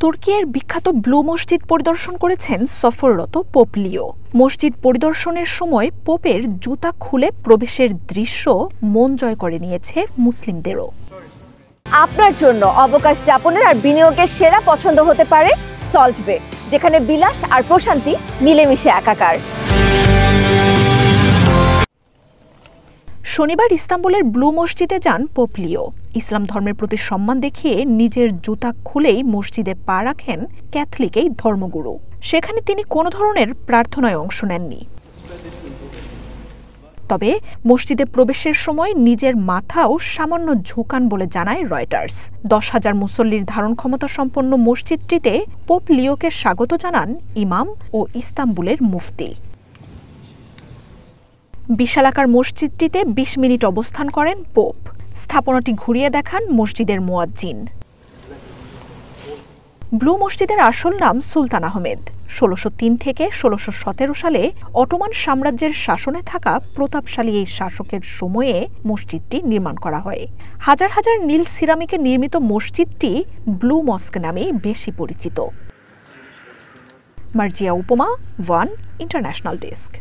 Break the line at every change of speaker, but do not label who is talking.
তুর্কির বিখ্যাত ব্লু মসজিদ পরিদর্শন করেছেন সফররত পোপ লিও। মসজিদ পরিদর্শনের সময় পোপের জুতা খুলে প্রবেশের দৃশ্য মন জয় করে নিয়েছে মুসলিমদেরও।
আপনার জন্য অবকাশ যাপনের আর বিনিয়োগের সেরা পছন্দ হতে পারে সল্ট বে, যেখানে বিলাস আর প্রশান্তি মিলেমিশে একাকার।
শনিবার ইস্তাম্বুলের ব্লু মসজিদে যান পোপ লিও। ইসলাম ধর্মের প্রতি সম্মান দেখিয়ে নিজের জুতা খুলেই মসজিদে পা রাখেন ক্যাথলিক এই ধর্মগুরু। সেখানে তিনি কোনো ধরনের প্রার্থনায় অংশ নেননি। তবে মসজিদে প্রবেশের সময় নিজের মাথাও সামান্য ঝুঁকান বলে জানায় রয়টার্স। 10,000 মুসল্লির ধারণ ক্ষমতা সম্পন্ন মসজিদটিতে পোপ লিওকে স্বাগত জানান ইমাম ও ইস্তাম্বুলের মুফতি। বিশালাকার মসজিদটিতে 20 মিনিট অবস্থান করেন পোপ। স্থাপনাটি ঘুরিয়ে দেখান মসজিদের মুয়াজ্জিন। ব্লু মসজিদের আসল নাম সুলতান আহমেদ। 1603 থেকে 1617 সালে অটোমান সাম্রাজ্যের শাসনে থাকা প্রতাপশালী এই শাসকের সময়ে মসজিদটি নির্মাণ করা হয়। হাজার হাজার নীল সিরামিকে নির্মিত মসজিদটি ব্লু মস্ক নামে বেশি পরিচিত। মার্জিয়া উপমা, ওয়ান ইন্টারন্যাশনাল ডেস্ক।